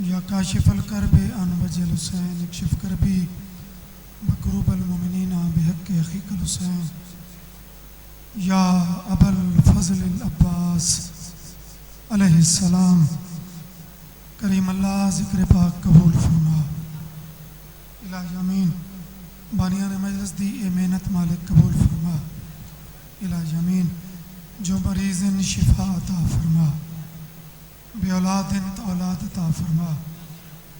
या काशिफल करबे अन वजल हुसैन इक्शिफ करबी बकरूबल मोमिनीना बिहक़ अख़ीकल हुसैन या अबल फज़ल अब्बास अलैहिस्सलाम करीम अल्लाह ज़िक्र पाक कबूल फरमा। इलाही आमीन। बानियान मजलिस दी ए मेहनत मालिक कबूल फरमा। इलाही आमीन। जो मरीज़न शिफा अता फरमा, बे औलादिन तो औलाद अता फरमा,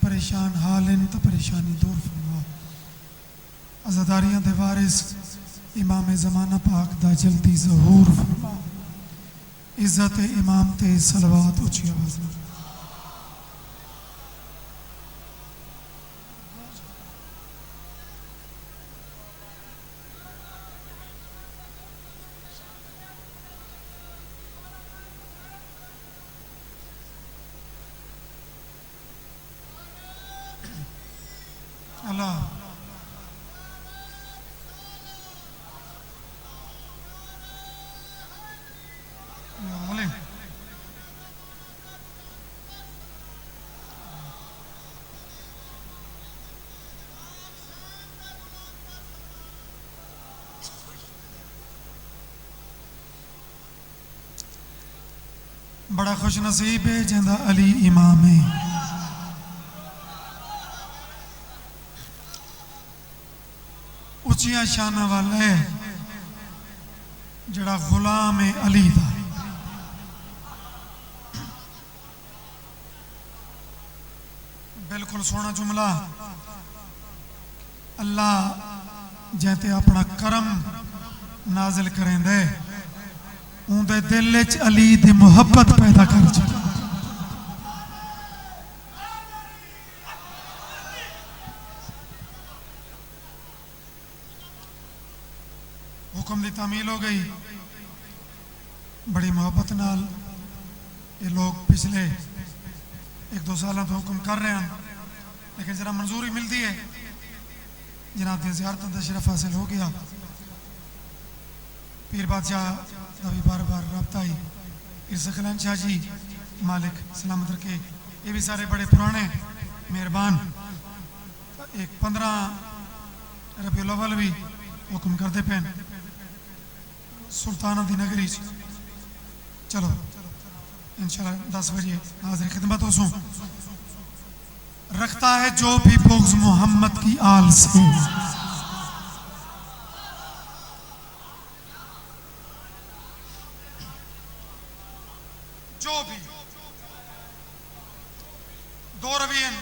परेशान हालिन तो परेशानी दूर फरमा। अज़ादारियां दे वारिस इमाम ज़माना पाक दा जल्दी ज़हूर फरमा। इज़्ज़त इमाम ते सलवात ऊँची आवाज़ में। अल्लाह बड़ा खुश नसीब है जिंदा अली इमाम है। उचिया शाना वाला है जड़ा गुलाम है अली दा। बिल्कुल सोना जुमला। अल्लाह जैते अपना करम नाजिल करेंदे उनके दिल च अली दी मुहब्बत पैदा कर छड़े। हुक्म की तामील हो गई बड़ी मोहब्बत नाल। ये लोग पिछले 1-2 सालों तो हुक्म कर रहे हैं, लेकिन जरा मंजूरी मिलती है। जनाब दी ज़ियारत दा शरफ हासिल हो गया। पीर बादशाह का भी बार बार रब्ता ही। इरसकलन शाह जी मालिक सलामत रखे। ये भी सारे बड़े पुराने मेहरबान। एक 15 रबीउल अव्वल भी हुक्म करते पे सुल्ताना दी नगरी। चलो इंशाल्लाह 10 बजे हाजिर खिदमत हो सो। रखता है जो भी बुग़्ज़ मोहम्मद की आल से, जो भी 2 रवियन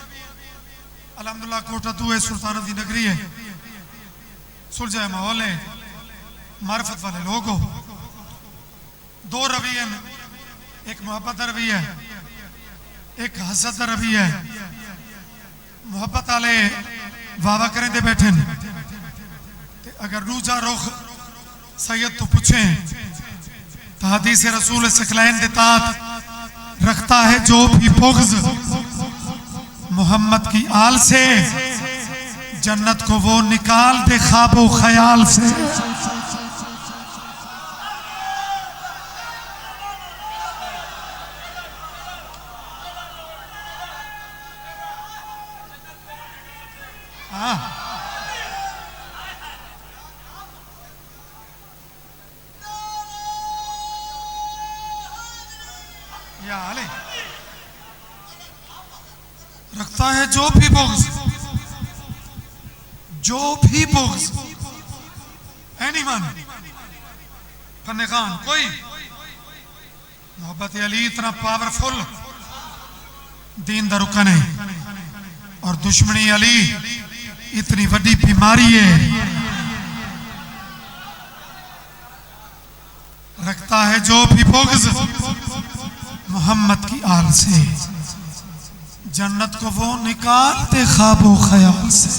अल्हम्दुलिल्लाह कोटा तू है सुल्ताना दी नगरी है। सुलझा माहौल है, मार्फत वाले लोग हो। 2 रवियन, एक मोहब्बत रवि है, एक हसद रवि है। मोहब्बत वाले वावा करें दे बैठे। अगर दूजा रुख सैयद तो पूछे तो हदीस रसूल सकलैन दे तात रखता है जो भी बुग़्ज़ मोहम्मद की आल से, जन्नत को वो निकाल दे ख्वाबो ख्याल से। रखता है जो भी बुग़्ज़ एनीवन फन्ने खान कोई मोहब्बत अली इतना पावरफुल दीन दा रुकन है और दुश्मनी अली इतनी बड़ी बीमारी है। रखता है जो भी बुग़्ज़ मोहम्मद की आल से, जन्नत को वो निकालते ख्वाबो ख्याल से।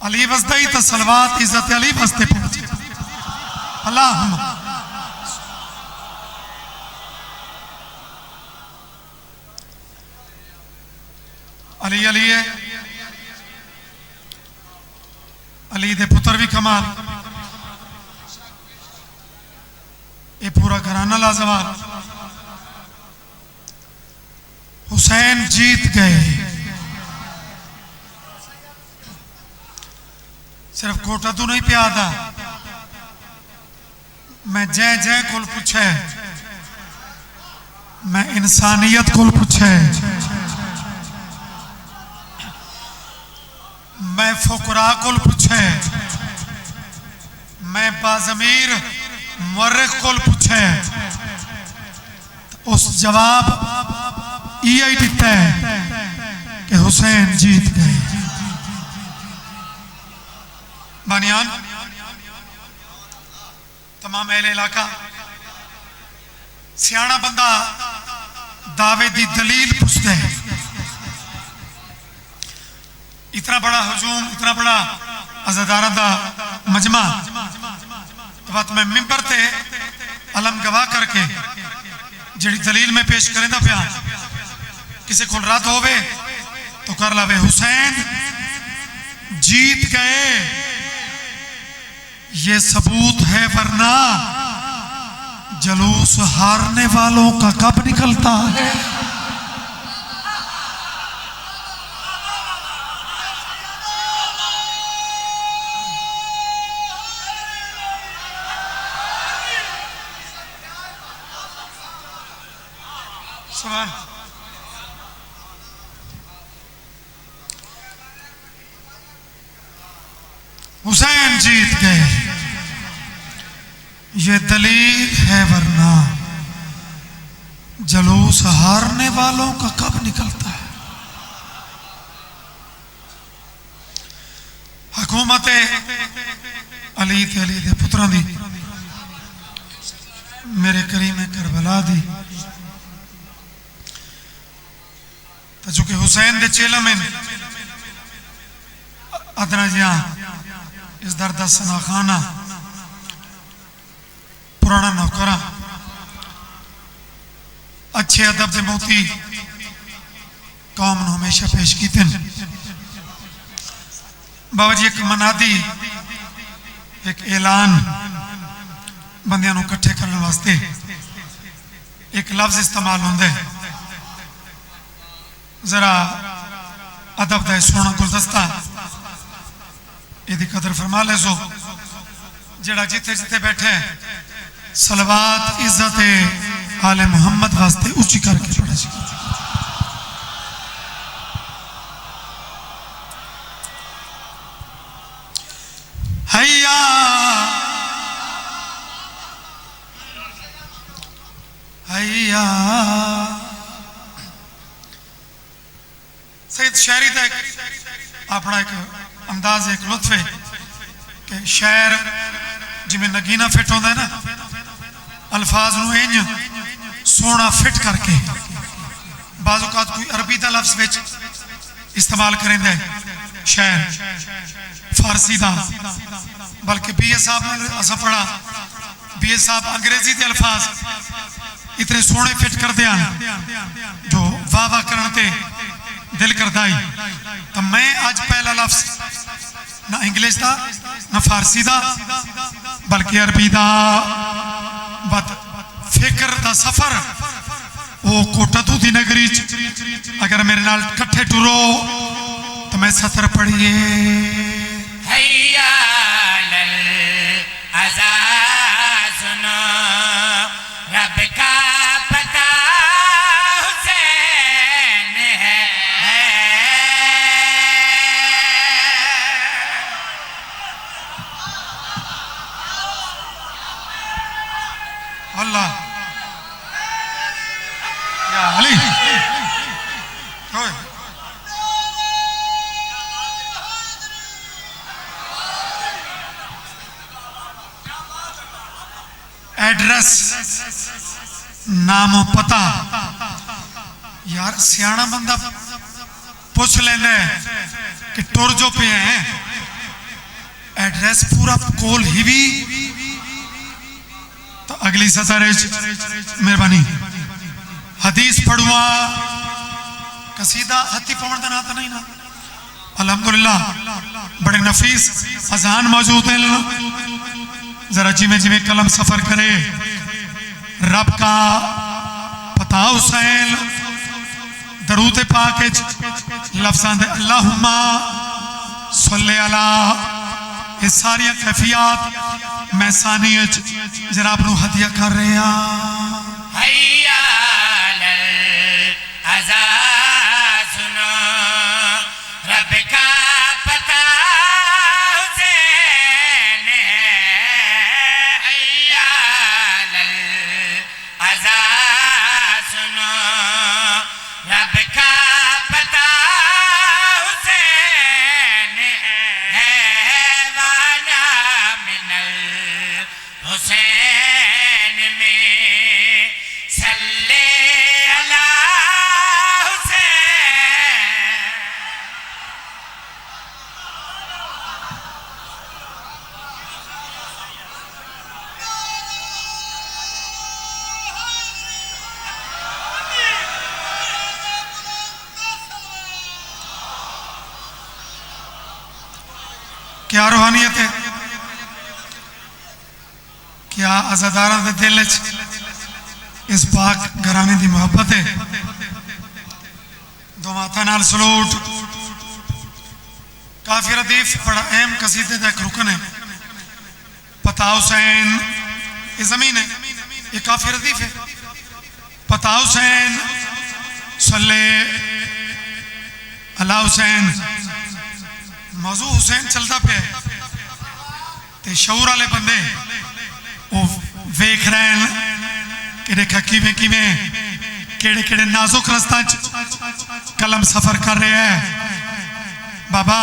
अली वसदई तो सलवात इज्जत अली वस्ते पहुंचे। अल्लाहुम्मा अली अली है, अली दे पुत्र भी कमाल, ये पूरा घराना लाजवाब। हुसैन जीत गए। सिर्फ कोटा तू नहीं प्यादा, मैं जय जय कोल पूछे, मैं इंसानियत कोल पूछे, मैं फुकरा कोल पूछे, मैं बाज़मीर मुर्रिख कोल पूछे, उस जवाब यही दिता है कि हुसैन जीत गए। बानियान तमाम अहले इलाका सियाना बंदा दावे दी दलील पूछता है। इतना बड़ा हुजूम, इतना बड़ा अज़ादारा दा मजमा, बात मैं मिंबर ते अलम गवाह करके जड़ी दलील में पेश करेंदा पिया, किसी को रद्द होवे तो कर लावे। हुसैन जीत गए ये सबूत है, वरना जलूस हारने वालों का कब निकलता है। हुसैन जीत गए ये दलील है, वरना जलूस हारने वालों का कब निकलता है। हुकूमत अली दे पुत्रा दी, मेरे करीम करबला दी, तो चूंकि हुसैन दे चेला में अदना जिया इस दर्द सनाखाना पुराना नौकरा अच्छे अदब से मोती कौम ने हमेशा पेश की थे। बाबा जी एक मनादी, एक ऐलान बंदियां नूं इकट्ठे करने वास्ते एक लफ्ज इस्तेमाल होंदा है, जरा अदब दा सोना गुलदस्ता यदि कदर फरमा ले सो। जड़ा जिथे जिथे बैठे सलवात इज्जत आले मुहम्मद वास्ते ऊंची करके पढ़ा जी। हैया हैया सईद शायरी का अपना एक अंदाज, एक लुत्फ है कि शायर जिमें नगीना फिट होता है ना, अल्फाज नूं इंज सोना फिट करके बाज़ औकात कोई अरबी का लफ्ज विच इस्तेमाल करेंदा है शायर फारसी का, बल्कि BA साहब ने असा पढ़ा, BA साहब अंग्रेजी के अल्फाज इतने सोने फिट करते हैं जो वाह वाह करने ते दिल करता ही। तो मैं आज पहला लफ्ज ना इंग्लिश का ना फारसी का बल्कि अरबी का, फिक्र का सफर वो कोटा तू दी नगरी, अगर मेरे नाल कट्ठे टुरो तो मैं सतर पढ़िए। हैया लल अज़ा सुनो, रब का पता हुसैन है। अल्लाह या अली एड्रेस नाम पता यार सियाना बंदा पूछ लेंदा कि टुर जो पे है एड्रेस पूरा कोल ही भी तो अगली सतर मेहरबानी हदीस पढ़ुआ कसीदा हथी पवन का ना तो नहीं ना अल्हम्दुलिल्लाह बड़े नफीस अजान मौजूद हैं जरा जिमें जिमें कलम सफर करे रब का पता हुसैन दरूद पाक लफ्ज़ां दे अल्लाहुम्मा सल्ले अला ये सारी कैफियत मैं सानी जनाब नू हदिया कर रहे हैं हैया लल अज़ा सुनो रब का पता हुसैन है हैया लल अज़ा सुनो रब का पता हुसैन है वाना मिनल हुसैन में सल्ले अला हुसैन। क्या रूहानियत है क्या अज़ादारा दे दिल च इस पाक घराने की मोहब्बत है दो माथा नाल सलूट काफी रदीफ बड़ा अहम कसीदे का एक रुकन है पता हुसैन ये जमीन है ये काफी रदीफ है पता हुसैन सल्ले अला हुसैन मौजू हुसैन चलता पे ते शऊर वाले बंदे वो वेख रहे हैं कि देखा किवें किवें केड़े केड़े नाजुक रस्ता कलम सफर कर रहे हैं बाबा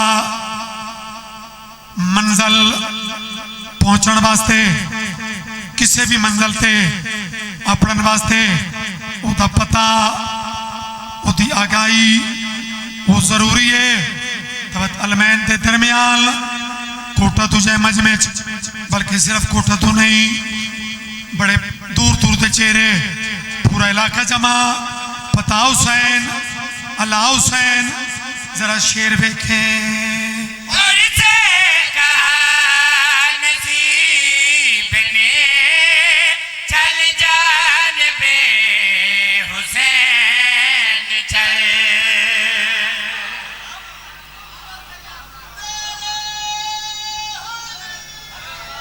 मंजिल पहुंचने वास्ते किसी भी मंजिल ते अपने वास्ते उसका पता उसकी आगाही वो जरूरी है तबत अलमैन के दरमियान कोटा तुझे मजमे बल्कि सिर्फ कोटा तो नहीं बड़े दूर दूर के चेहरे पूरा इलाका जमा पता हुसैन अला हुसैन जरा शेर देखे और से कहा नसीब ने चल जान बे हुसैन चल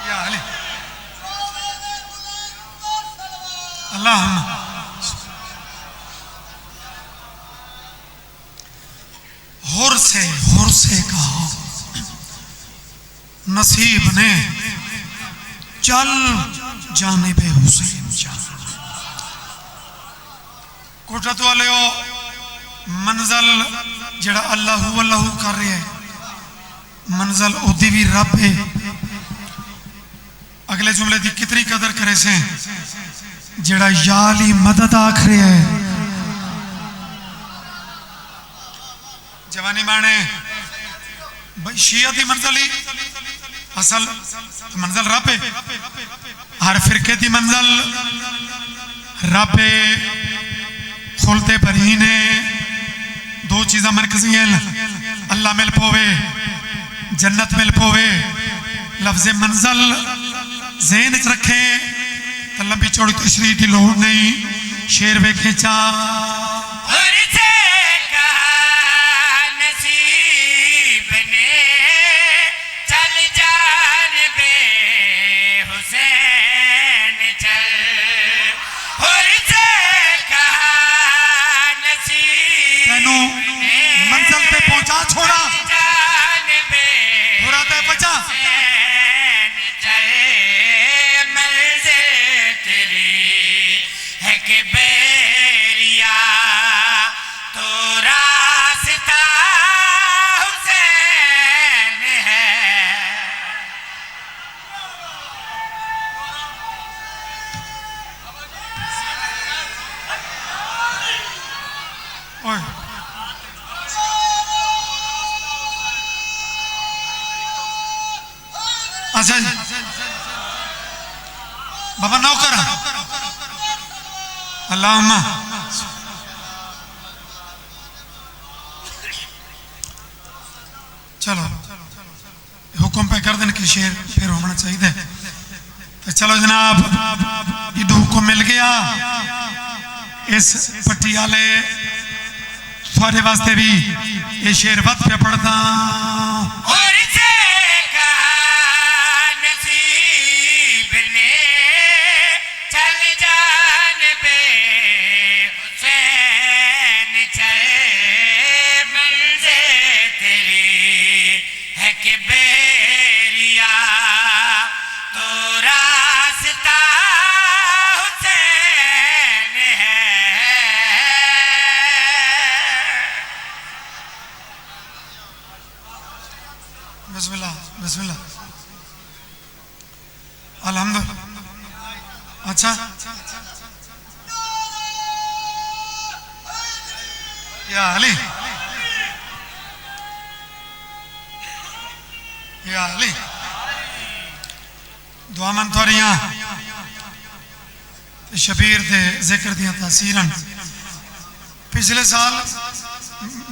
या अली अल्लाह हुर से कहा नसीब ने चल जाने बे हुसैन चल कोटत वाले मंजिल जड़ा अल्लाह अल्लाह कर रहे है मंजिल ओदी भी रब है अगले जुमले की कितनी कदर करे से जड़ा याली मदद आखरे है जवानी माने शिया की मंजिल ही असल मंजिल रब है हर फिरके की मंजिल रब है खुलते भरी ने दो चीज़ा मरकजी हैं अल्लाह मिल पोवे जन्नत मिल पोवे लफ्ज़ मंजिल ज़हन च रखे तो लंबी चौड़ी तशरीह की लोड़ नहीं शेर वे खींचा और से कहा नसीब ने चल जान बे हुसैन चल और से कहा नसीब तेनू मंजिल पे पहुंचा छोड़ा जान बे बुरा ते बचा हुसैन चल मंजिल तेरी है कि बेरिया तो रास्ता हुसैन है ओए अच्छा जी बाबा नौकर अल्लाहुम्मा चलो हुक्म पे कर देने कि शेर फिर होना चाहिए तो चलो जनाब इधर हुक्म मिल गया इस पटियाले थोड़े वास्ते भी ये शेर वत पे पढ़दा और जेका नसीब ने चल जान बे हुसैन चले मंज़े तेरी है कि बेरिया तो रास्ता हुसैन है बिस्मिल्लाह बिस्मिल्लाह अल्हम्दुलिल्लाह अच्छा या अली या अली दुआ मन थोड़ियां शबीर दे जिक्र दियां तासीरन पिछले साल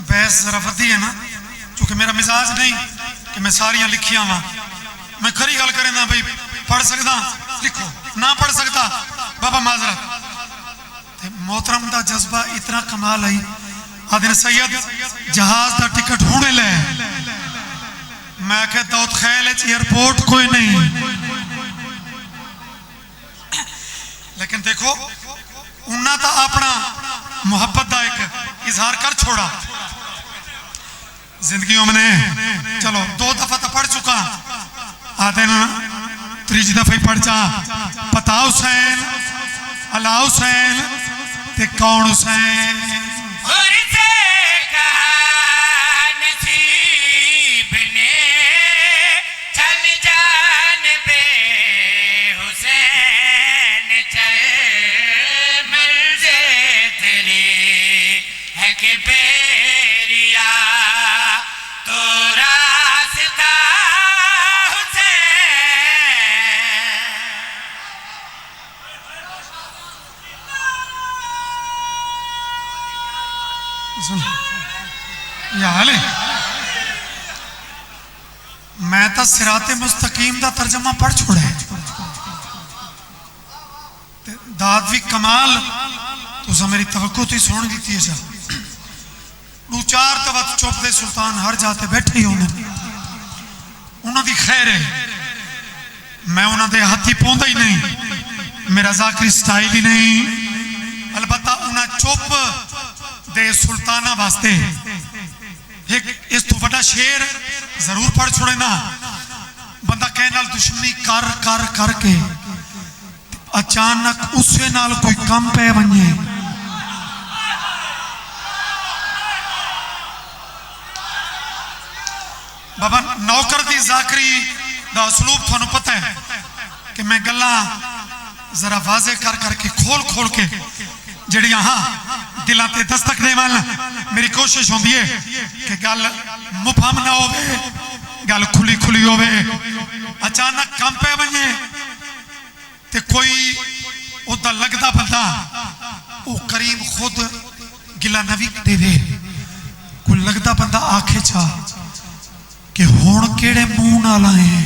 बहस जरा वधी है ना क्योंकि मेरा मिजाज नहीं कि मैं सारियां लिखियां वा मैं खरी गल करें भाई पढ़ सकता लिखो ना पढ़ सकता बाबा माजरत मोहतरम का जज्बा इतना कमाल है आदिन सैयद जहाज का टिकट होने ले मैं क्या दाऊद खैल एयरपोर्ट कोई नहीं लेकिन देखो उन्हें तो अपना मुहब्बत का एक इजहार कर छोड़ा जिंदगी में चलो 2 दफा तो पढ़ चुका आते न तीजी दफा ही पढ़ जा पता हुसैन अला हुसैन ते कौन हुसैन और जेका नसीब ने चल जान बे हुसैन चले मंज़े तेरी है कि बेरिया तो रास्ता हुसैन या अली मैं तो सिराते मुस्तकीम का तर्जमा पढ़ छोड़ा है दाद भी कमाल तुसा मेरी तवक्को तो सुन दी है सर 2-4 तवत चुप दे सुल्तान हर जाते बैठे ही होने उन्होंने खैर है मैं उन्होंने हाथी पौंदा ही नहीं मेरा जाकरी स्टाइल ही नहीं अलबत्ता उन्हें चुप दे सुल्ताना वास्ते एक इस तो बड़ा शेर जरूर पढ़ छोड़े ना बंदा कह नाल दुश्मनी कर कर करके अचानक उसे नाल कोई कम पे बने बाबा नौकर दी जाकरी दा उसलूब थानू पता है कि मैं गल्ला जरा वाजे कर करके खोल खोल के जड़ियां हाँ दिलों ते दस्तक दे वाल मेरी कोशिश होती है कि गल मुफहम ना हो गल खुली खुली हो अचानक कम पे बने ते कोई उदा लगता बंदा वो करीब खुद गिला नवी देवे कोई लगता बंदा आखे चा कि हुण केड़े मुंह नाल आए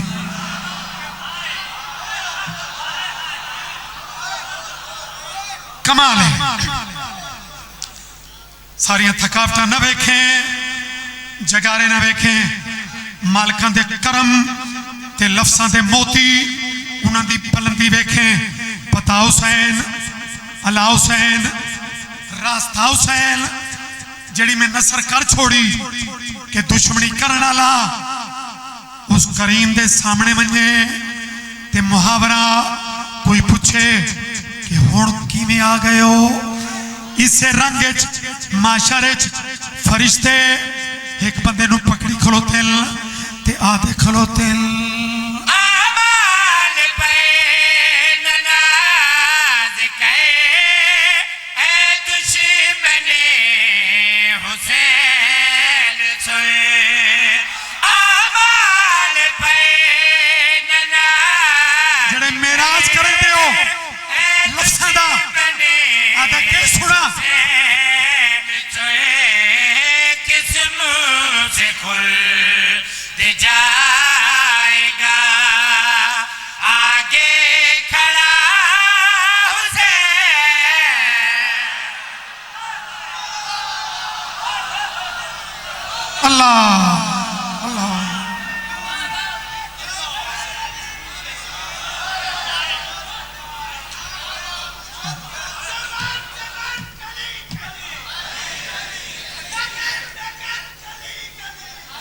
कमाल है सारिया थकावट न वेखें जगारे न वेखें मालकां दे करम ते लफ्जां दे मोती उन्हां दी बुलंदी वेखें पता हुसैन अला हुसैन रास्ता हुसैन जड़ी में नसर कर छोड़ी कि दुश्मनी करने वाला उस करीम दे सामने मने ते मुहावरा कोई पूछे कि हुण किवें आ गए हो इसे रंग माशरे फरिश्ते एक बंदे नू पकड़ी खलोते ते आते खलोते आमाल पे नना अल्लाह अल्लाह।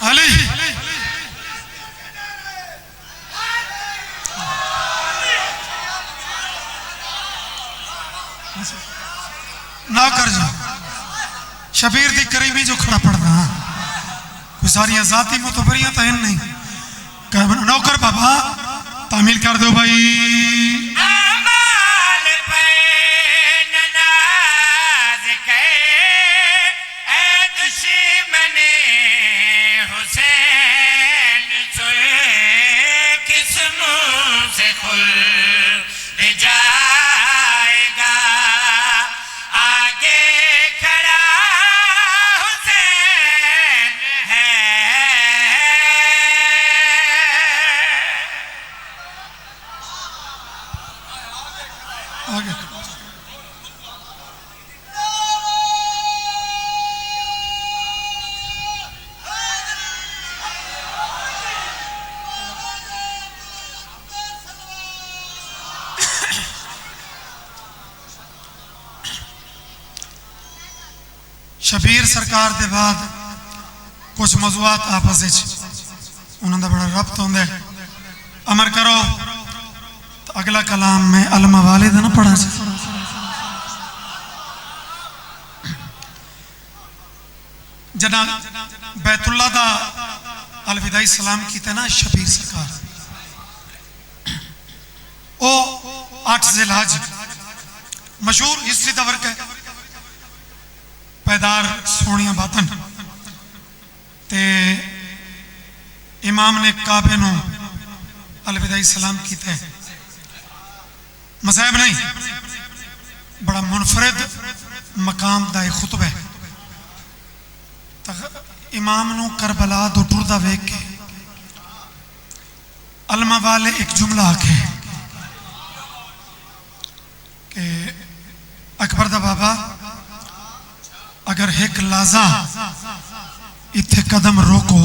अली ना कर जा शबीर दी करीबी जो खड़ा पड़ना कोई सारिया जाती मुतबरियां तो नहीं नौकर बाबा तामील कर दो भाई। अमाल पे ननाज के ए दुश्मने हुसैन सोए किस मुंह से खुल जाएगा आगे खड़ा हुसैन है। आगे शबीर सरकार के बाद कुछ मौजूआत आपस उन्होंने बड़ा रब्त होंगे अमर करो तो अगला कलाम में अलमा वालिद ना पढ़ा से जना बैतुल्ला दा अलविदाई सलाम किया ना शबीर सरकार ओ 8 जिलहज मशहूर हिस्ट्री का वर्क है पैदार सोनिया बातन ते इमाम ने काबे नो अलविदाई सलाम किया मज़हब नहीं बड़ा मुनफरिद मकाम दा खुतबा है इमाम नो करबला दो टुरदा वेख के अलमा वाले एक जुमला आखे कि अकबर दा बाबा अगर एक लाजा इत्थे कदम रोको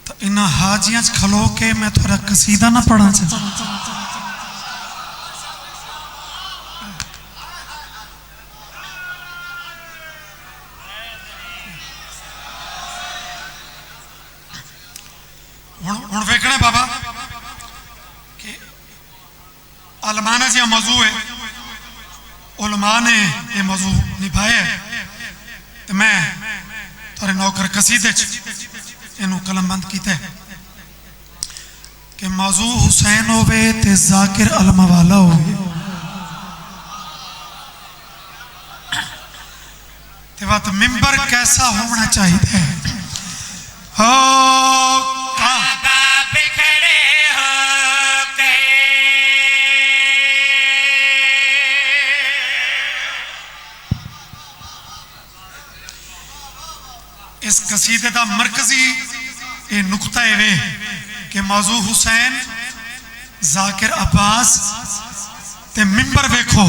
तो इन्ना हाजियां खलो के मैं थोड़ा कसीदा ना पढ़ा चा हुण वेखना बाबा कि अलमाना जी मौजू है उलमा ने ये मौजू निभाया तो मैं थोड़े नौकर कसीदे इनू कलमबंद किया कि मौजू हुसैन होवे ते जाकिर अलमा वाला होवे ते बात मिंबर कैसा होना चाहिए हो इस कसीदे का मरकजी ये नुकता है कि मौजू हुसैन जाकिर अब्बास ते मिंबर वेखो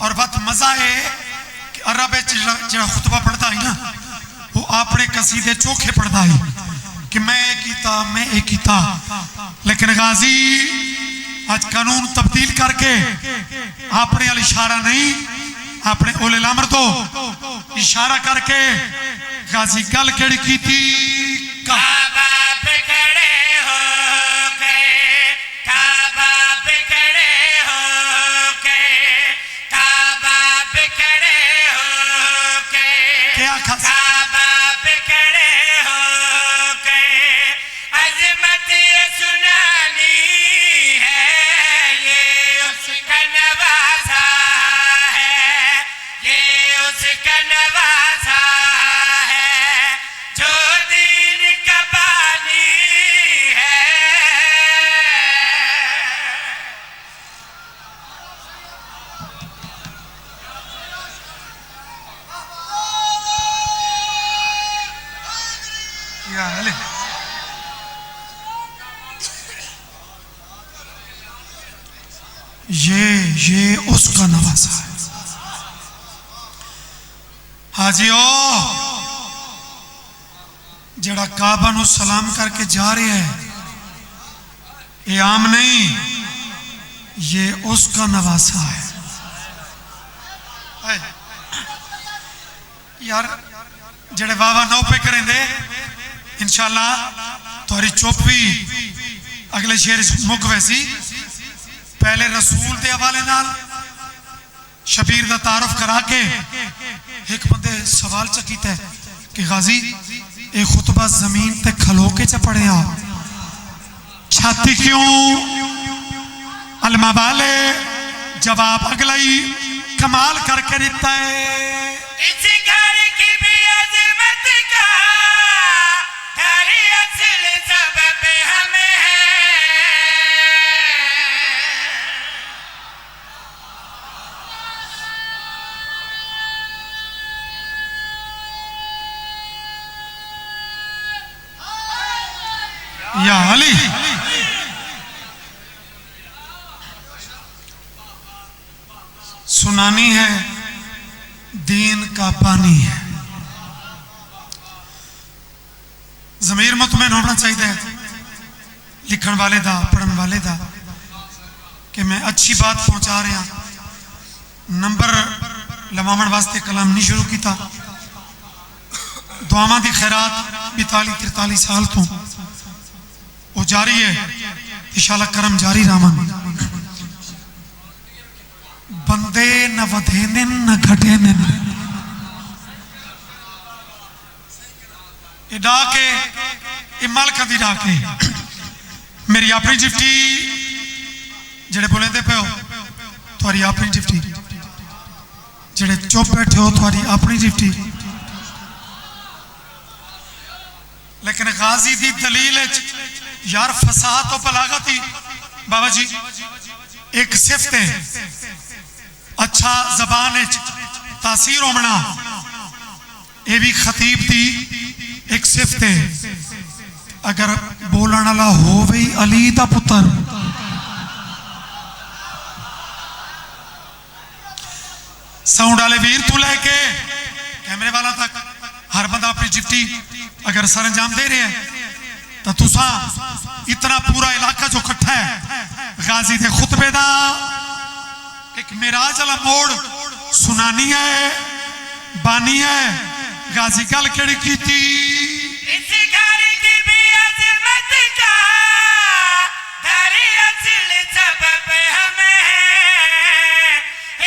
और बात मजा है कि अरब जो खुतबा पढ़ता है ना वो अपने कसीदे चोखे पढ़ता है कि मैं ये कीता लेकिन गाजी आज कानून तब्दील करके अपने अल इशारा नहीं अपने ओले लामर तो इशारा करके गाजी गल केड़ी की थी काबा पे खड़े हो के काबा पे खड़े हो के काबा पे खड़े हो के क्या काबा पे खड़े हो के अजमत ये सुनानी है ये उसका नवासा है ये उसका नवासा जो दीन का बानी है। ये उसका नवासा है हाजियो जड़ा काबा नू सलाम करके जा रहा है, ये आम नहीं, ये उसका नवासा है। यार जड़े वाह वाह नौ पे करेंगे इंशाअल्लाह तुहारी चुप भी अगले शेर मुक वैसी। पहले रसूल के हवाले नाल शबीर का तारुफ करा के एक बंदे सवाल च कीता कि गाजी ये खुतबा जमीन ते खलो के च पढ़िया, छाती क्यों? अलमा वाले जवाब अगला ही कमाल करके देता है। इस घर की भी अजमत का तारी असल सबब हमें है। या अली सुनानी है दीन का पानी है। ज़मीर मुतमईन होना चाहिए लिखण वाले दा, पढ़न वाले दा कि मैं अच्छी बात पहुंचा रहा। नंबर लवावन वास्ते कलाम नहीं शुरू किया। दुआवां दी खैरात 42-43 साल तो वो जारी है, इंशाअल्लाह करम जारी रामन। बंदे न वधे न घटे न डाके मालक दी डाके मेरी अपनी डिप्टी जेड़े बोलेंदे पे हो तुम्हारी अपनी डिप्टी, जेड़े चुप बैठे हो तुम्हारी अपनी डिप्टी। लेकिन गाजी दी दलील यार फसाहत तो बलागत ही बाबा जी एक सिफ्त है। अच्छा जबान तासीर होना ये भी खतीब की एक सिफ्त है। अगर बोलने वाला हो वही अली दा पुत्र, साउंड वाले वीर तू लैके कैमरे वाला तक हर बंदा अपनी डिप्टी अगर सर अंजाम दे रहे हैं तो तुसा इतना पूरा इलाका जो इकट्ठा है गाजी के खुतबे का एक मिराज वाला मोड़ सुनानी है, बानी है। गाजी गल केड़ी की थी? इस घर की भी अजमत का तारी असल सबब हमें है।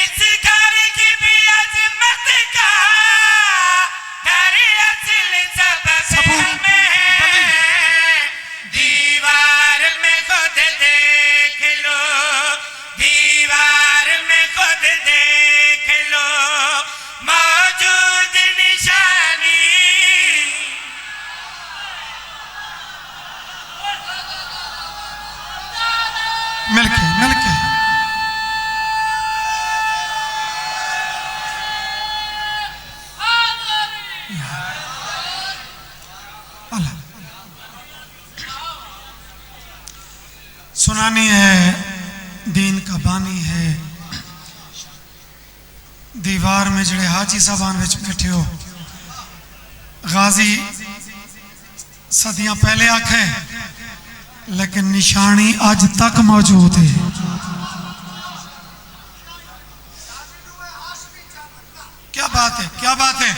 इस घर की भी अजमत का तारी असल सबब हमें है। दीवार में खुद देख लो, दीवार में खुद देख लो मौजूद निशानी। मिलके मिलके सुनानी है दीन का बानी है। दीवार में जड़े हाजी साहबान विच बैठे हो, गाजी सदियां पहले आखे लेकिन निशानी आज तक मौजूद है। क्या बात है, क्या बात है।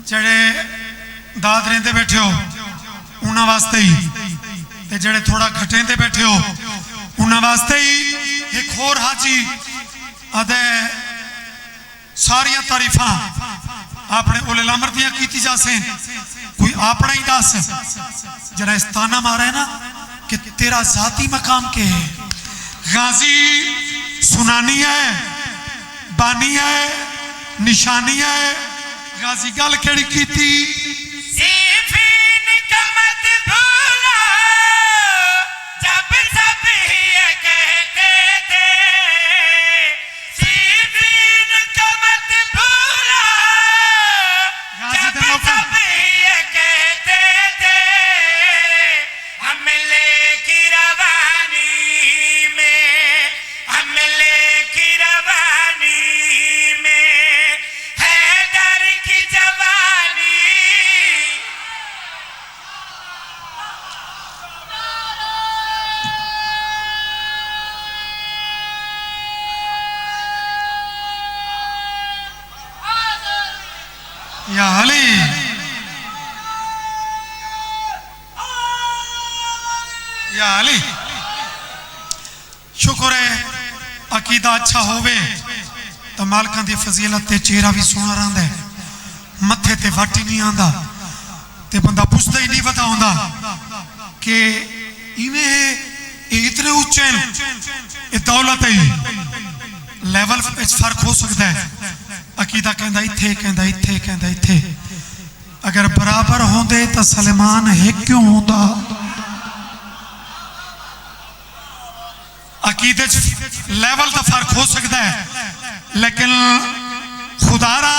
जड़े दाद रेंदे बैठे हो उन्होंने वास्ते ही, ते जड़े थोड़ा घटेंदे बैठे हो उन्होंने वास्ते ही एक होर हाजी अदे सारिया तारीफा अपने उले लामर दियां कीती जासे। कोई अपना ही दस जरा इस ताना मारा है ना कि तेरा जाती मकाम के है। गाजी सुनानी है, बानी है, निशानी है। गाजी गल केड़ी कीती? या अली, या अली। शुक्र है अकीदा अच्छा होवे तो मालकां दी फजीलत ते चेहरा भी सोहना रहिंदा है, मत्थे ते वट ही नहीं आंदा ते बंदा पुछदा ही नहीं पता होंदा कि इवें इतने उच्चे ये दौलत ही लेवल फर्क हो सकता है। अकीदा कहंदा इत्थे, कहंदा इत्थे, कहंदा इत्थे। अगर बराबर होंदे तो सलेमान एक क्यों होंदा? अकीदे लेवल का फर्क हो सकता है, लेकिन खुदारा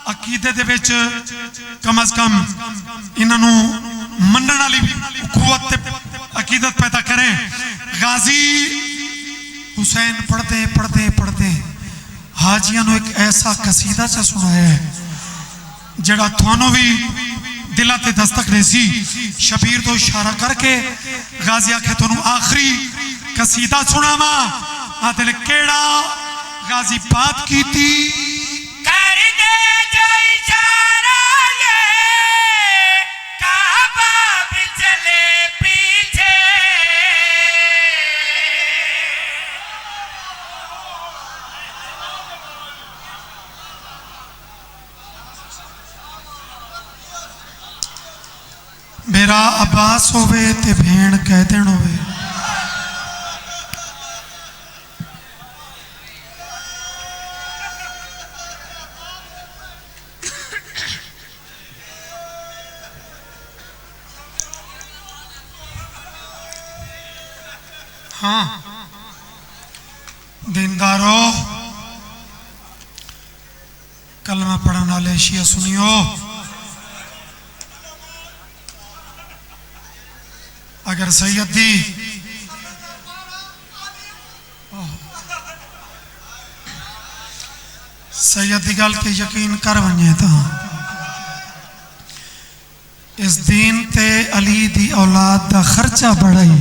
अकीदे दे विच कम अज कम इन्हों मनण वाली कुवत अकीदत पैदा करें। गाजी हुसैन पढ़ते पढ़ते पढ़ते हाजिया एक ऐसा कसीदा चा सुनाया है जड़ा थानों भी दिलों ते दस्तक दे सी। शबीर तो इशारा करके गाजी आखे थानू आखिरी कसीदा सुनावा। आते ने केड़ा? गाजी बात की थी कर दे जो इशारा ये काबा भी चले पीछे। मेरा अब्बास होवे ते भेण कह देण होवे। हाँ दीनदारो, कलमा पढ़ने वाले शिया सुनियो। अगर सैयदी सैयदी गल के यकीन कर वने तो इस दीन ते अली दी औलाद का खर्चा बड़ा ही।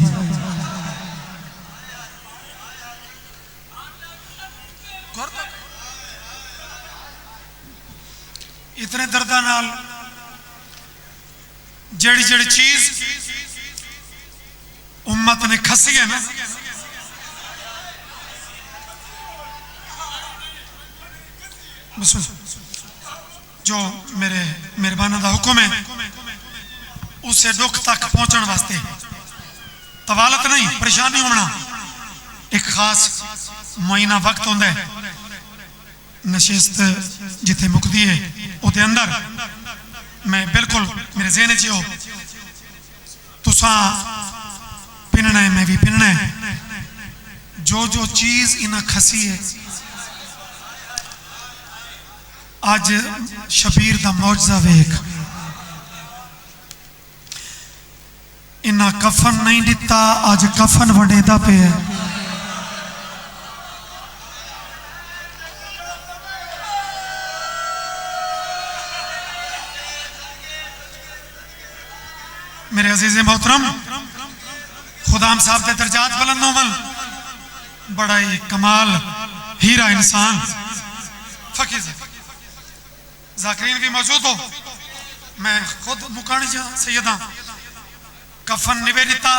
इतने दर्दा नाल जड़ी जड़ी चीज उम्मत ने खसी है ना, जो मेरे मेहरबाना का हुक्म है उसे दुख तक पहुंचने वास्ते तवालत नहीं, परेशान नहीं होना। एक खास मुआयना वक्त होंदा है, नशिस्त जिथे मुकदी है उहदे अंदर मैं बिल्कुल मेरे ज़हन च हो तुसा पिनना है, मैं भी पिनना है। जो जो चीज इन्हें खसी है आज शबीर का मौजजा वेख। इन्हें कफन नहीं दिता, आज कफन वंडेदा पे है। मेरे अजीज़ मोहतरम, खुदाम साहब के दर्जात बुलंद होवन, बड़ा ही कमाल हीरा इंसान फकीर जाकिरीन भी मौजूद हो। मैं खुद मुकानी सैयदा कफन निवेदिता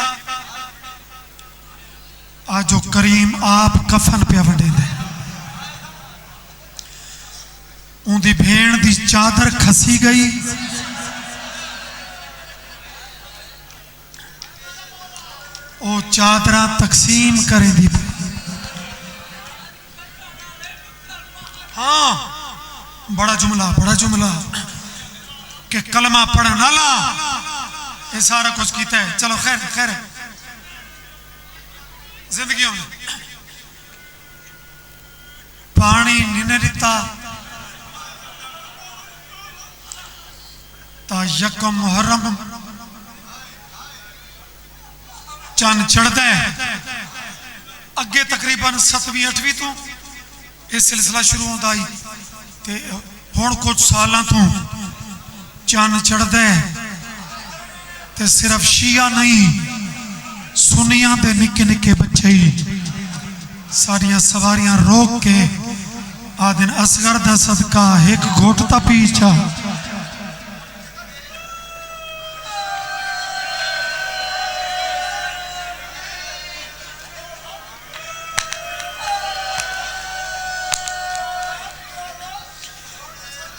आज जो करीम आप कफन पे वंडे दे उनकी भेण की चादर खसी गई। वो चादर तकसीम करें दी। हाँ बड़ा जुमला कि कलमा पढ़ने वाला ये सारा कुछ किया है। चलो खैर खैर जिंदगी में पानी नहीं दिता ता यकम मुहर्रम चंद चढ़ता है। अगे तकरीबन 7वीं 8वीं तो यह सिलसिला शुरू होता ही ते हुण कुछ सालों तो चंद चढ़ता है ते सिर्फ शिया नहीं सुनिया के निके निके बच्चे ही सारिया सवारियां रोक के आदिन असगर दा सदका एक घोट ता पीछा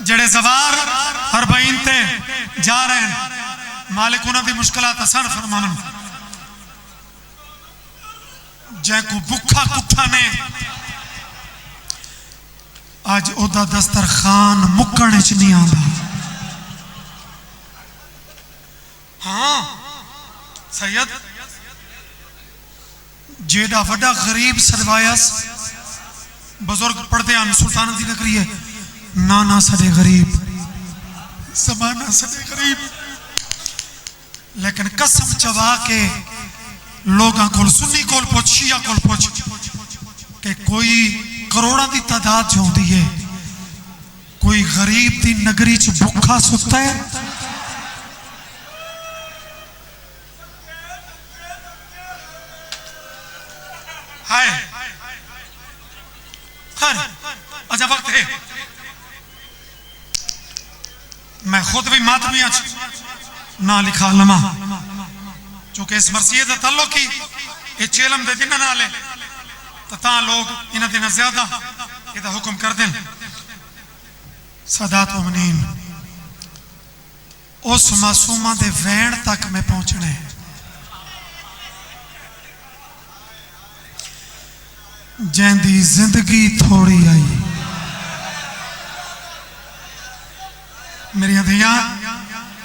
जड़े सवार हरबईन ते जा रहे हैं मालिक उन्होंने मुश्किलात आसान फरमावन जैको भुखा कुठा ने आज ओदा दस्तरखान मुक्कने च नहीं आंदा। हाँ सैयद जेड़ा वड्डा गरीब सरवायस बुजुर्ग पढ़ते हैं सुल्तान दी नगरी है नाना सदे गरीब जमाना सदे गरीब लेकिन कसम चबा के लोगों को सुन्नी कोल पुछ शिया कोल पुछ कि कोई करोड़ों की तादाद जो होती है कोई गरीब की नगरी च भुखा सुता है हाय अच्छा वक्त है मैं खुद भी मातमिया ना लिखा लमा चूंकि इस मरसिए का तल्लुक ही ये चेलम दे दिन नाल है तो लोग इन्हें दिन ज्यादा इहदा हुक्म कर दें। सदात मुमनीन उस मासूमा दे वैन तक मैं पहुंचना है जिंदी जिंदगी थोड़ी आई मेरी धियां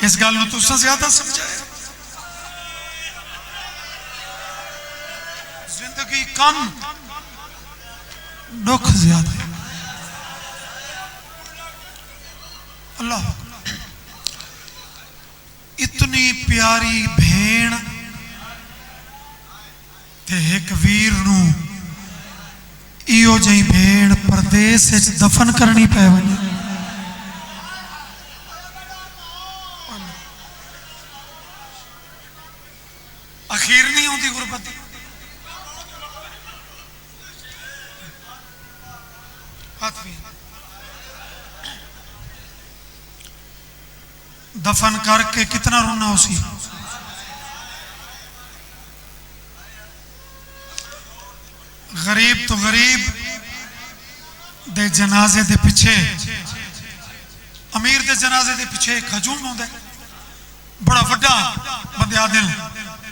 इस गल नूं तुसां ज्यादा समझाया जिंदगी कम दुख ज्यादा अल्लाह इतनी प्यारी भेण ते एक वीर नू इहो जी भेण परदेस दफन करनी पै वने अखीर नहीं होती गुरबत दफन करके कितना रोना उसी गरीब तो गरीब दे जनाजे दे पीछे अमीर दे जनाजे दे पीछे एक हजूम होता है बड़ा वड्डा बंदिया दिल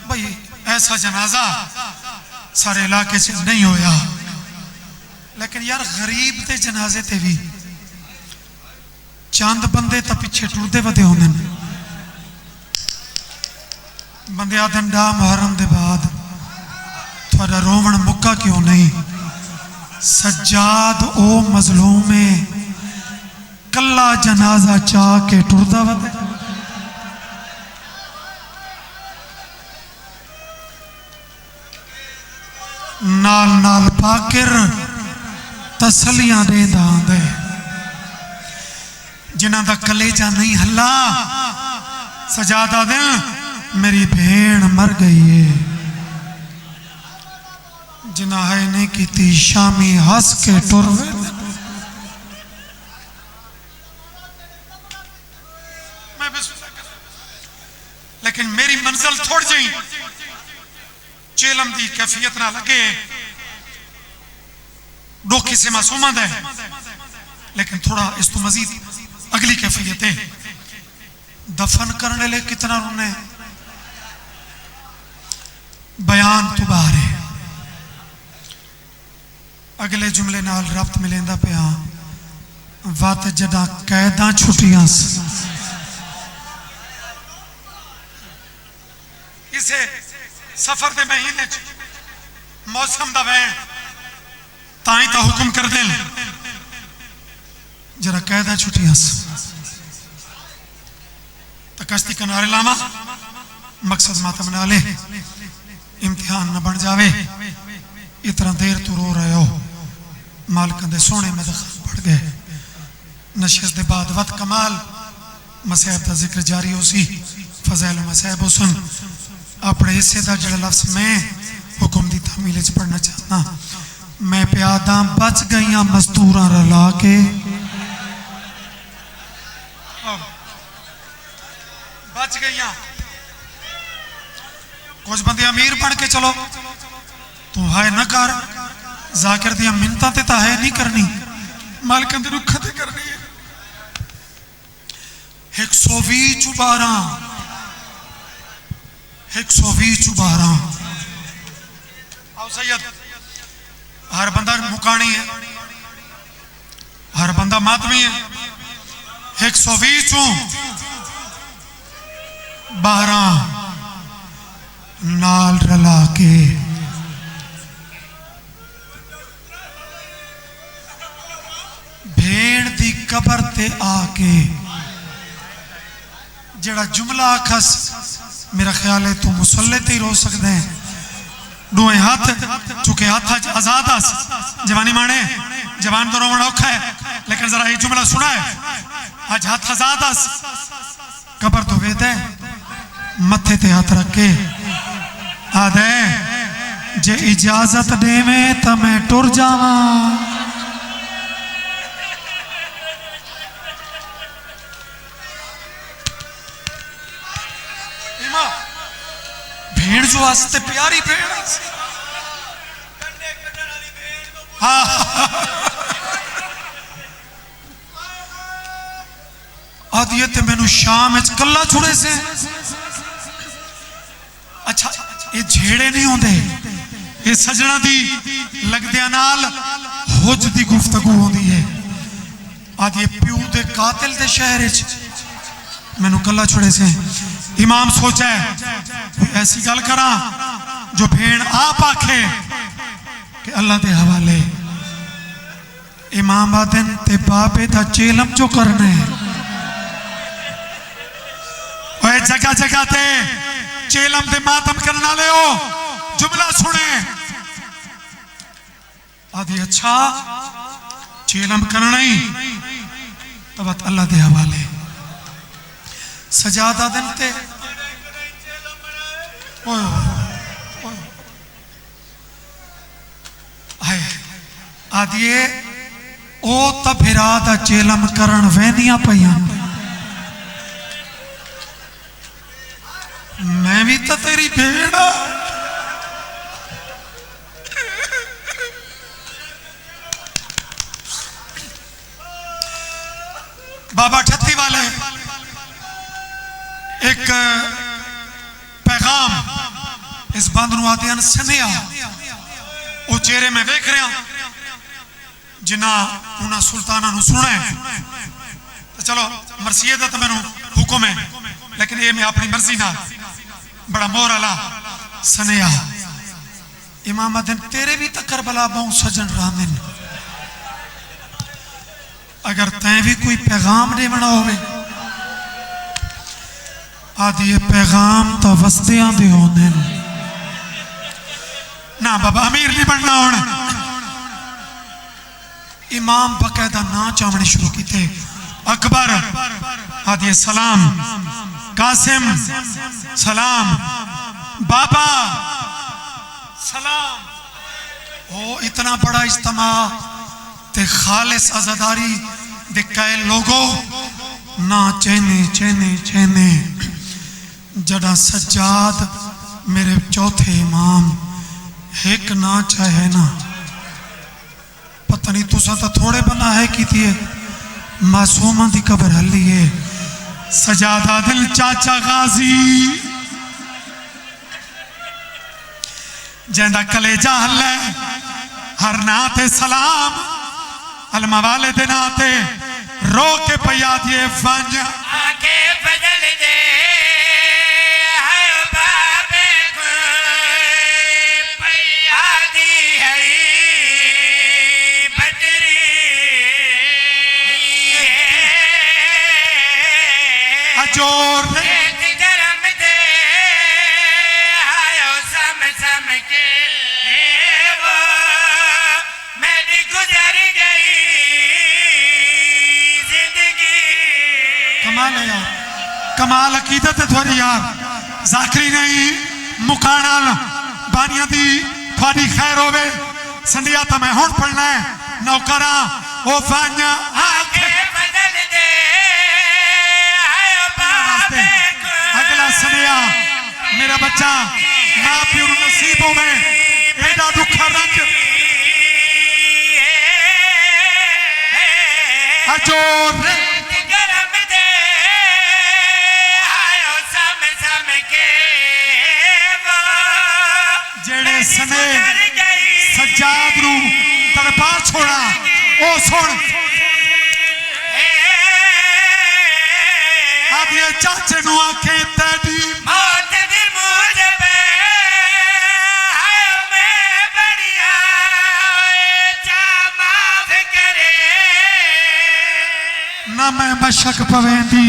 भाई ऐसा जनाजा सारे इलाके से नहीं होया लेकिन यार गरीब दे जनाजे ते भी चंद बंदे तो पीछे टुरदे वदे होंदे ने बंदे आदन डा मुहर्रम दे बाद थोड़ा रोवण मुक्का क्यों नहीं सज्जाद ओ मजलूम में कल्ला जनाजा चाह के टुरदा वदे नाल नाल पाकिर तसलियां देंदा आंदे जिन्हां दा कलेजा नहीं हल्ला सजादा दिन मेरी भेण मर गई है जिन्हां है नहीं की शामी हंस के टुर लेकिन मेरी मंजिल थोड़ी जी चेलम की कैफियत ना लगे डोखे से मासूमा है लेकिन थोड़ा इस तो मजीद अगली कैफियत है दफन करने लिए कितना रोने बयान तो बाहर है अगले जुमले नाल रब्त मिलेंदा पिया वत जदा कैदा छुट्टियां इसे सफर के महीने मौसम का वैन ताई तो हुक्म कर दे जरा कैदा छुट्टियां तो कश्ती किनारे लावा मकसद मातम ना ले इम्तिहान न बन जावे इतना देर तू रो रहे हो मालिक दे सोने में पड़ गए नशिश के बाद वत कमाल मसैब का जिक्र जारी हो सी फजैल मसैब हुसन अपने हिस्से का जड़ा लफ्ज मैं हुक्म की तामील पढ़ना चाहता मैं प्यादा बच गईयां मजदूरां रला के, बच गईयां। कुछ बंदे अमीर बन के चलो, तू है न कर, जाकिर दियां मिन्नतां ते तां है नहीं करनी, मालिकां दे रुखां ते करनी है। 120 चु 12, 120 चु 12। आओ सैयद, हर बंदा मुकानी है, हर बंदा मातमी है। 120 चु 12 नाल रला के भेड़ दी कबर ते आके जड़ा जुमला आखस, मेरा ख्याल है तू मुसल्ले ते ही रो सकते हैं। दोए हाथ चुके हाथ आजाद आस, जवानी माने जवान तो रोवना औखा है, लेकिन जरा ये जुमला सुना है, आज हाथ आजाद आस, कबर तो वेद है, मथे ते हाथ रख के आदे जे इजाजत देवे तो मैं टुर जावा। भेड़ जो आस्ते प्यारी भेड़ आदि ते मैनू शाम कला छुड़े से। अच्छा ये झेड़े नहीं होंगे, ये सजना दी लगदिया नाल हुज दी गुफ्तगू होंदी है। आदि प्यू दे कातिल दे शहर मैनू कला छुड़े से। इमाम सोचा है ऐसी गल करा जो भेड़ आप आखे कि अल्लाह के हवाले। इमाम आदन ते बाबे दा चेलम जो करना है, जगह जगह ते चेलम दे मातम करने वाले हो, जुमला सुने। आदि अच्छा चेलम करना ही तब अल्लाह के हवाले। सजादा दिन ते आदिए ओ तबिरा दा चेलम करण वहदियां पईयां, मैं भी तो तेरी भेड़। बाबा ठत्ती वाले एक पैगाम इस बंद नूं आदे हन सनेहा। वो चेहरे में वेख रहा जिन्ना उन्होंने सुल्ताना नूं सुना है, तो चलो मरसीए दा तो मैनू हुक्म है, लेकिन ये मैं अपनी मर्जी ना बड़ा मोर आला सनेहा। इमाम आदन तेरे भी तो करबला बहु सजन रामिन, अगर तैं भी कोई पैगाम देवना होवे। आदि ये पैगाम तो वस्तियां दे होंदे ना बाबा, अमीर नहीं बनना होना। इमाम बकायदा ना चावने शुरू किए। अकबर आदि सलाम, कासिम सलाम, बाबा सलाम। ओ इतना बड़ा इज्तिमा ते खालिस आजादारी दे कई लोगों ना चैने चैने चैने। जड़ा सज्जाद मेरे चौथे इमाम एक ना चाहे ना, पता नहीं तुसा तो थोड़े बना है की थी मासूमा दी कबर हली है। सजादा दिल चाचा गाजी जेंदा कलेजा हल है, हर नाते सलाम अलमा वाले दे नाते रो के पया दिए वंज आके बदल दे है बाबे को पया दी है बदरी अजोर गरम दे आयो सम सम के वो मेरी गुजर गई जिंदगी। कमाल है यार, कमाल अकीदत है थोड़ी यार। जाकरी नहीं मुकाना बानिया दी थोड़ी खैर होवे। संडिया तो मैं हुण पढ़ना है नौकरा ओ फाइयां आके बदल दे आयो बाबे को अगला संडिया मेरा बच्चा मां प्यो नूं नसीब होवे एडा दुखा रंज अजोर गरम दे आयो सम सम के वो जेड़े सने सज्जाद नूं तड़पा छोड़ा ओ सुन आदिए चाचे नूं आखे तेरी मौत दी मुझे पे आयो मैं बढ़िया जा माफ करे ना मैं मशक पवेंदी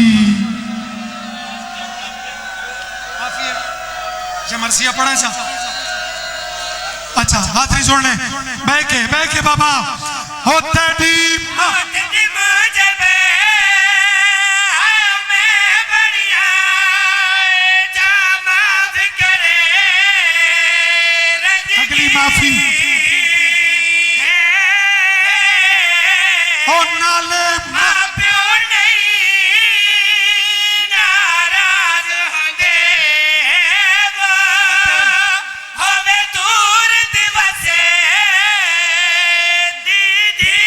ये मरसिया पढ़े सा अच्छा हाथ नहीं जोड़ने बह के बाबा हो तेरी मौत दी मुझे पे आयो मैं बढ़िया जा माफ करे अगली माफी ओ नाले माँ प्यो नहीं नाराज होंगे वो होवे दूर दिवसे दीदी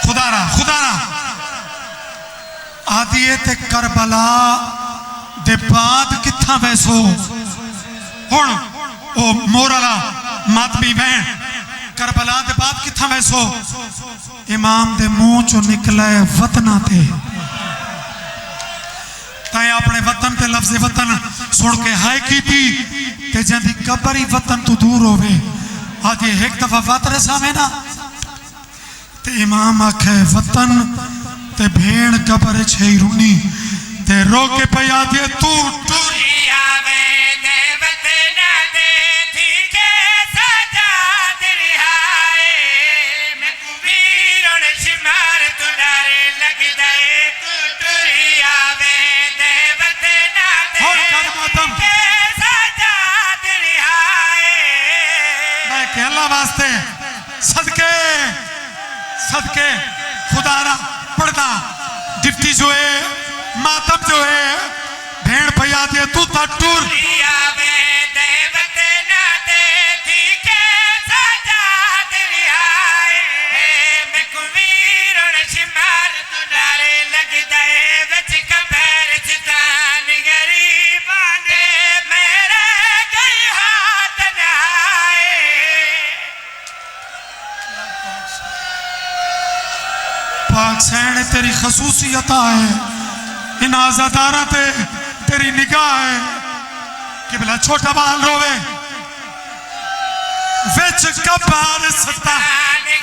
खुदारा आदिए ते करबला दे बाद किथा वैसो हुण ओ मोरला मातमी बहन करबला दे बाद किथा वैसो इमाम दे मुंह चो निकले वतना ते तय अपने वतन ते लफ्ज़ वतन सुन के हाय की थी ते जंदी कब्र ही वतन तो दूर होवे आदि एक दफा वातरे सामे ना ते इमाम आखे वतन ते भेड़ कब्र छई रुनी ते रो के पई आदि तू आवे देवत ना दे ठीके सजा दरियाए मैं कुबीरण शिमार तू डरे लग जाए टूरी आवे देवत ना दे और कर मातम ठीके सजा दरियाए मैं के अल्लाह वास्ते सदके सदके खुदारा पढ़ना डिप्टी जो है मातम जो है भेड़ भैया दे तू टूर आवे देवत ना दे ठीके सजा दरियाए मैं कुबीरण शिमार तू डरे लग जाए विच कबर चितान गरीबां दे मेरे गई हाथ नाए पाक सैन तेरी खसूसियत है इन आजादारा ते तेरी निगाह है कि भला छोटा बाल रोवे विच कबार सता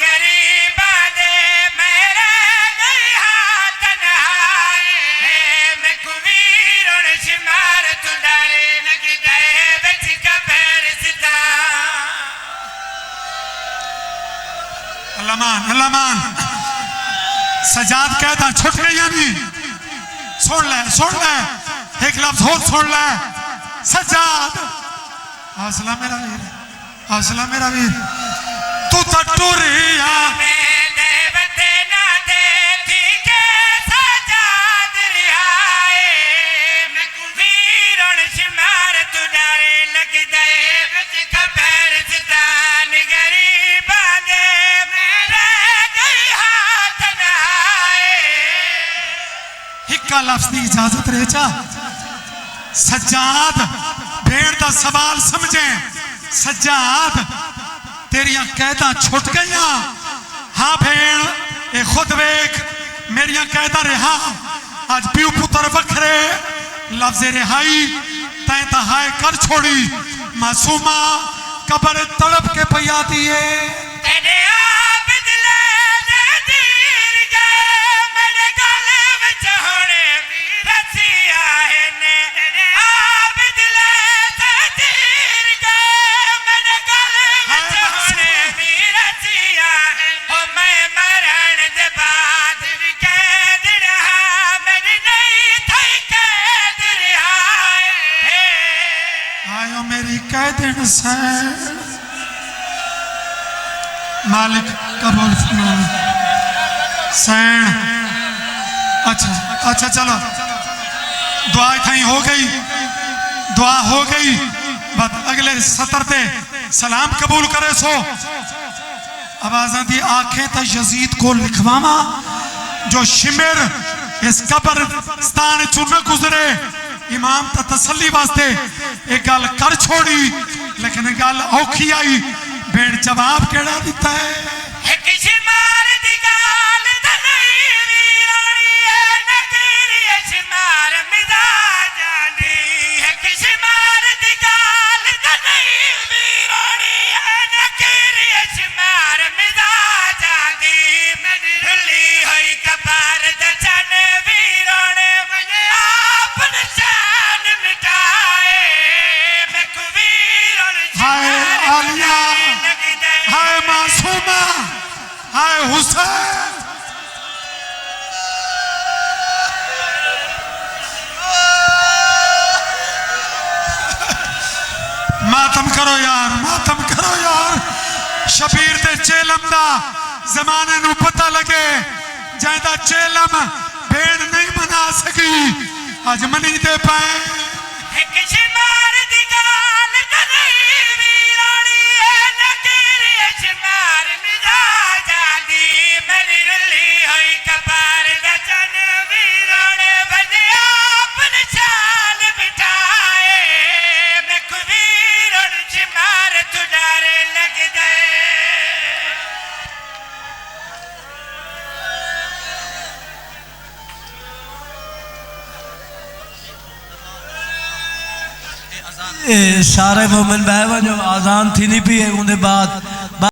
गरीबां दे मेरे गई हाथ नाए मैं कुबीरण शिमार तू डरे लग जाए विच कबर सिता अल्लाह मान सजाद कहता छुट गई नहीं सुन ले एक लफ्ज और सुन ले सजाद हौसला मेरा वीर हौसला मेरा वीर तू तो टूरिया देवत ना दे ठीके सजा दरियाए मैं कुबीरण शिमार तू डरे लग जाए विच कबर सितान गरीबां दे मेरे गई हाथ नाए हिक्का लफ्ज की इजाजत रहे चा सज्जाद भेड़ का सवाल समझे सज्जाद तेरिया कैदा छुट गई हाँ भेड़ ये खुद वेख मेरिया कैदा रिहा आज प्यू पुत्र वखरे लफ्ज रिहाई तै तहाय कर छोड़ी मासूमा कबर तड़प के पया दिए तेरे आप दिले दे दीर गए मेरे गले विच होने रसिया है ने तेरे आप दिले दे दीर गए मेरे गले विच होने रसिया है ओ मैं मरण दे बाद भी कैद रहा मेरी नहीं थई कैद रहा है सैन सैन मालिक कबूल फरमाए सैन। अच्छा अच्छा चलो दुआ इतनी हो गई, दुआ हो गई। बस अगले सतर ते सलाम कबूल करे सो आवाज़ दी आंखें तो यजीद को लिखवावा जो शिमिर इस कब्रिस्तान चु न गुजरे। इमाम तो तसल्ली वास्ते एक गल कर छोड़ी लेकिन गल औखी आई। भेड़ जवाब केड़ा दिता है? एक शिमार दी गाल दा नहीं वीरानी है नगरी शिमार मिजाज दी। एक शिमार दी गाल दा नहीं वीरानी है नगरी शिमार मिजाज दी। मेरी रुली हुई कबार दा चन वीराने बने आपन जान मिटाए। मैं कुवीर और हाय आलिया, हाय मासूमा, हाय हुसैन। मातम करो यार, मातम करो यार। शबीर ते चेलम दा जमाने नू पता लगे जैदा चेलम भेड़ नहीं मना सकी अज मनी दे पाए। एक शिमार दी गाल दा नहीं वीरानी है नगरी शिमार मिजाज दी। मेरी रुली हुई कबार दा चन वीराने बने आपन चाल बिठाए। मैं कुवीर और शिमार तू डारे लग गए। सारे मोमिन बह वञो आज़ान थी नहीं पई उनके बाद